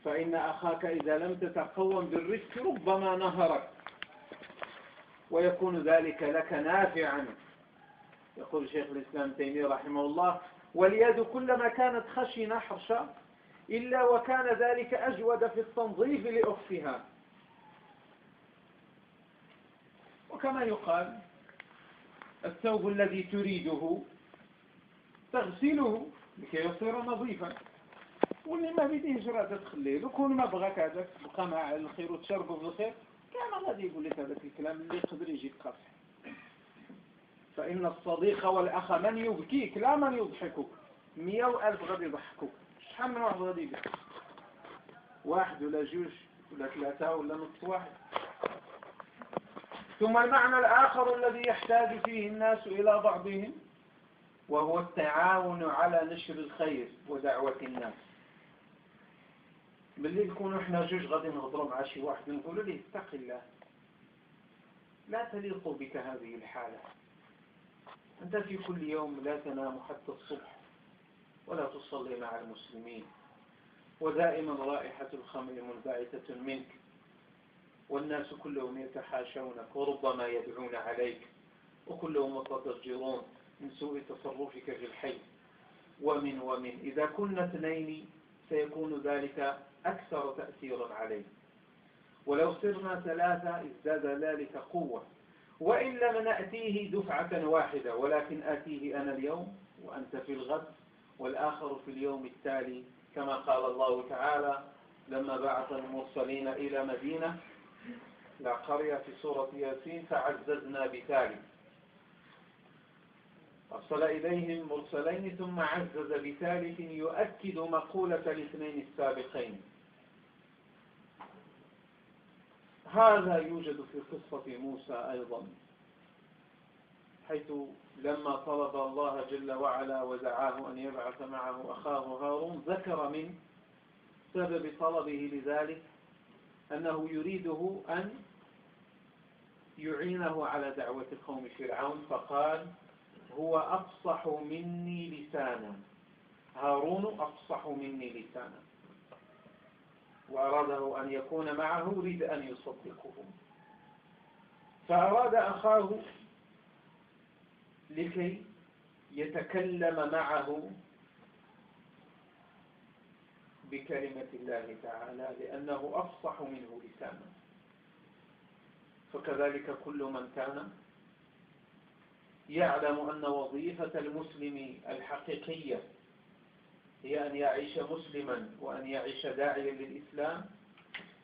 فإن أخاك إذا لم تتقوم بالرفق ربما نهرك، ويكون ذلك لك نافعا. يقول شيخ الإسلام تيمية رحمه الله: واليد كلما كانت خشنة حرشة إلا وكان ذلك أجود في التنظيف لأخفها. وكما يقال: الثوب الذي تريده تغسله لكي يصير نظيفا، واللي ما بديهش راه تخليه له. كون ما بغاك هذاك تبقى مع الخير وتشربه بالخير، كان غادي يقول لك هذاك الكلام اللي يقدر يجيك قاصح. فإن الصديق والأخ من يبكيك لا من يضحكك. 100,000 غادي يضحكوك، شحال من واحد غادي يبكي؟ واحد ولا جوج ولا ثلاثة ولا نص واحد. ثم المعنى الآخر الذي يحتاج فيه الناس إلى بعضهم، وهو التعاون على نشر الخير ودعوة الناس. باللي نكونوا احنا جوج غادي نهضروا مع شي واحد نقولوا له: اتق الله، لا تليق بك هذه الحالة، أنت في كل يوم لا تنام حتى الصبح ولا تصلي مع المسلمين، ودائما رائحة الخمر منبعثة منك، والناس كلهم يتحاشونك وربما يدعون عليك، وكلهم متضجرون من سوء تصرفك في الحي. ومن إذا كنا اثنين سيكون ذلك أكثر تأثيرا عليه، ولو صرنا ثلاثة ازداد ذلك قوة. وإن لم نأتيه دفعة واحدة، ولكن آتيه أنا اليوم وأنت في الغد والآخر في اليوم التالي، كما قال الله تعالى لما بعث المرسلين إلى مدينة لا قرية في سورة ياسين: فعززنا بثالث. أرسل إليهم مرسلين ثم عزز بثالث يؤكد مقولة الاثنين السابقين. هذا يوجد في قصة موسى أيضا، حيث لما طلب الله جل وعلا ودعاه أن يبعث معه أخاه هارون، ذكر من سبب طلبه لذلك أنه يريده أن يعينه على دعوة قوم فرعون، فقال: هو أفصح مني لسانا، هارون أفصح مني لسانا، وأراده أن يكون معه يريد أن يصدقهم، فأراد أخاه لكي يتكلم معه بكلمة الله تعالى لأنه أفصح منه لسانا. فكذلك كل من كان يعلم أن وظيفة المسلم الحقيقية هي أن يعيش مسلما وأن يعيش داعيا للإسلام،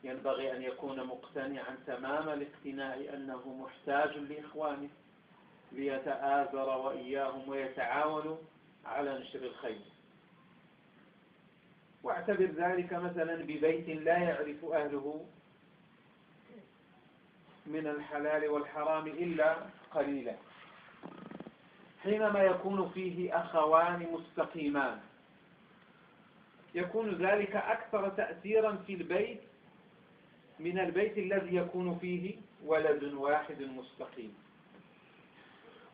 ينبغي أن يكون مقتنعا تمام الاقتناع أنه محتاج لإخوانه ليتآزر وإياهم ويتعاونوا على نشر الخير. واعتبر ذلك مثلا ببيت لا يعرف أهله من الحلال والحرام إلا قليلا، حينما يكون فيه أخوان مستقيمان يكون ذلك أكثر تأثيرا في البيت من البيت الذي يكون فيه ولد واحد مستقيم.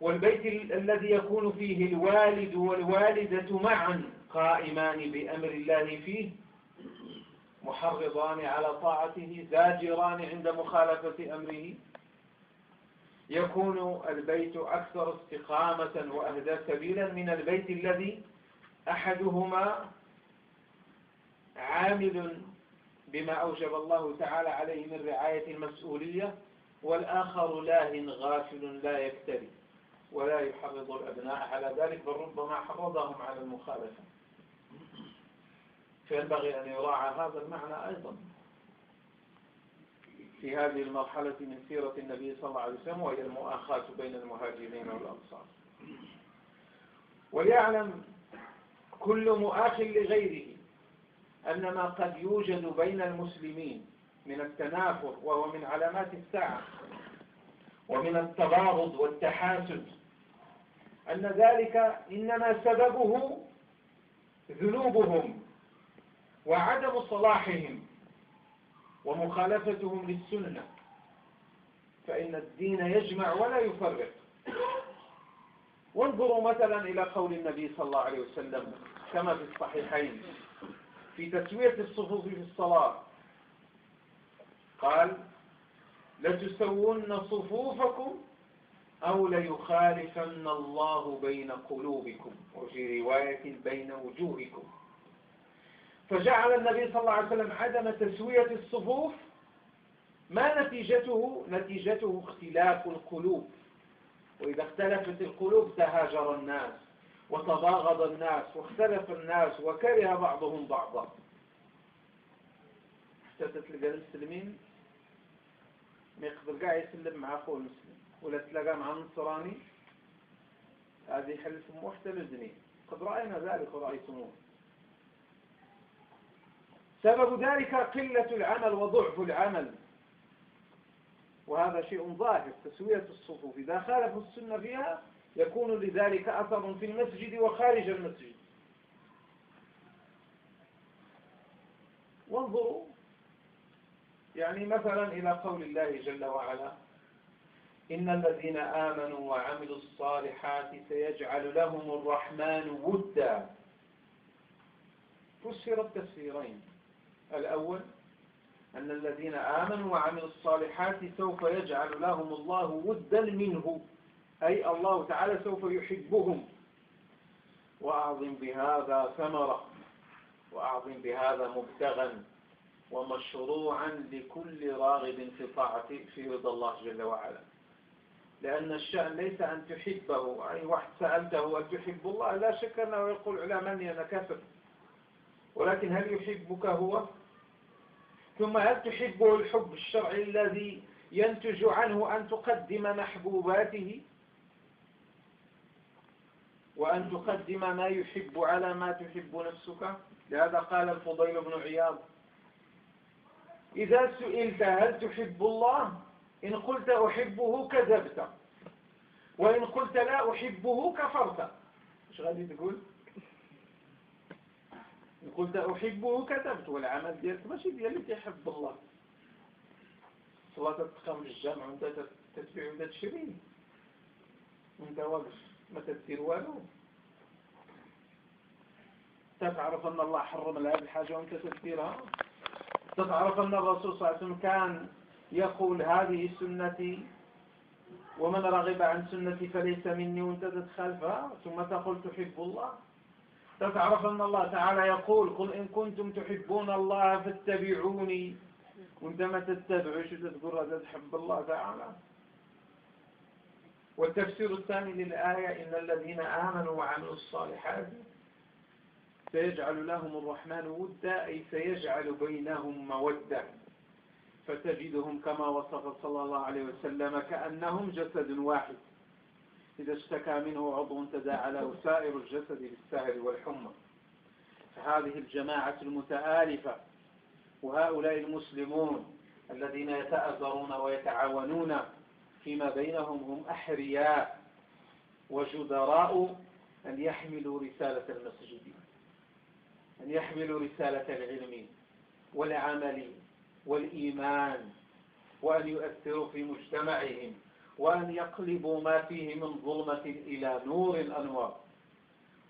والبيت الذي يكون فيه الوالد والوالدة معا قائمان بأمر الله فيه، محرضان على طاعته، زاجران عند مخالفة أمره، يكون البيت أكثر استقامة وأهدى سبيلا من البيت الذي أحدهما عامل بما أوجب الله تعالى عليه من رعاية المسؤولية، والآخر لاه غافل لا يكتري ولا يحرض الأبناء على ذلك، بل ربما حرضهم على المخالفة. فينبغي أن يراعى هذا المعنى أيضا في هذه المرحلة من سيرة النبي صلى الله عليه وسلم، وهي المؤاخاة بين المهاجرين والأنصار. وليعلم كل مؤاخ لغيره أن ما قد يوجد بين المسلمين من التنافر، وهو من علامات الساعة، ومن التباغض والتحاسد، أن ذلك إنما سببه ذنوبهم وعدم صلاحهم ومخالفتهم للسنة، فإن الدين يجمع ولا يفرق. وانظروا مثلا إلى قول النبي صلى الله عليه وسلم كما في الصحيحين: في تسوية الصفوف في الصلاة قال لتسون صفوفكم أو ليخالفن الله بين قلوبكم، وفي رواية بين وجوهكم. فجعل النبي صلى الله عليه وسلم عدم تسوية الصفوف ما نتيجته اختلاف القلوب، وإذا اختلفت القلوب تهاجر الناس وتباغض الناس واختلف الناس وكره بعضهم بعضا. حتى تلقى المسلمين ما يقدر قاعد يسلم مع أخوه المسلم، ولا تلقى مع النصراني هذه يحل فمه حتى الأذنين. قد رأينا ذلك ورأيتموه. سبب ذلك قلة العمل وضعف العمل، وهذا شيء ظاهر. تسوية الصفوف إذا خالفوا السنة فيها يكون لذلك أثر في المسجد وخارج المسجد. وانظروا يعني مثلا إلى قول الله جل وعلا إن الذين آمنوا وعملوا الصالحات سيجعل لهم الرحمن ودا. فسر التفسيرين: الأول أن الذين آمنوا وعملوا الصالحات سوف يجعل لهم الله ودا منه، أي الله تعالى سوف يحبهم. وأعظم بهذا ثمرة، وأعظم بهذا مبتغا ومشروعا لكل راغب في طاعة في رضا الله جل وعلا. لأن الشأن ليس أن تحبه. أي واحد سألته هل تحب الله؟ لا شك أنه يقول على من أنا كافر، ولكن هل يحبك هو؟ ثم هل تحبه الحب الشرعي الذي ينتج عنه أن تقدم محبوباته وأن تقدم ما يحب على ما تحب نفسك؟ لهذا قال الفضيل بن عياض: إذا سئلت هل تحب الله إن قلت أحبه كذبت، وإن قلت لا أحبه كفرت. مش غادي تقول؟ إن قلت أحبه كذبت، والعمل ديالك ماشي ديال اللي تحب الله. صلاة تقام للجامع وانت تتبع وانت تشري وانت واقف ما تدير والو. تعرف أن الله حرم هذه الحاجة وانت تديرها. تعرف أن الرسول صلى الله عليه وسلم كان يقول هذه سنتي ومن رغب عن سنتي فليس مني، وانت تتخالفها ثم تقول تحب الله. تعرف أن الله تعالى يقول قل إن كنتم تحبون الله فاتبعوني، وانت ما تتبعش وتقول هذا تحب الله تعالى. والتفسير الثاني للآية إن الذين آمنوا وعملوا الصالحات سيجعل لهم الرحمن ودا، أي سيجعل بينهم مودة. فتجدهم كما وصف صلى الله عليه وسلم كأنهم جسد واحد، إذا اشتكى منه عضو تداعى له سائر الجسد بالسهر والحمى. فهذه الجماعة المتآلفة وهؤلاء المسلمون الذين يتآزرون ويتعاونون فيما بينهم هم أحرياء وجدراء أن يحملوا رسالة المسجد، أن يحملوا رسالة العلم والعمل والإيمان، وأن يؤثروا في مجتمعهم، وأن يقلبوا ما فيه من ظلمة إلى نور أنوار،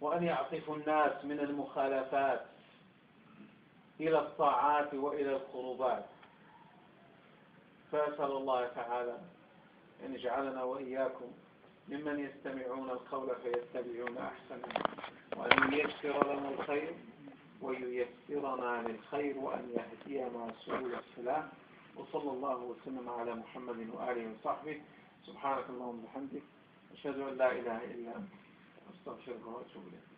وأن يعطفوا الناس من المخالفات إلى الطاعات وإلى القربات. فأسأل الله تعالى أن يجعلنا وإياكم ممن يستمعون القول فيتبعون أحسنه، وأن ييسر لنا الخير وييسرنا للخير، وأن يهدينا سبل السلام. وصلى الله وسلم على محمد وآله وصحبه. سبحانك اللهم وبحمدك، أشهد أن لا إله إلا أنت، أستغفرك وأتوب إليك.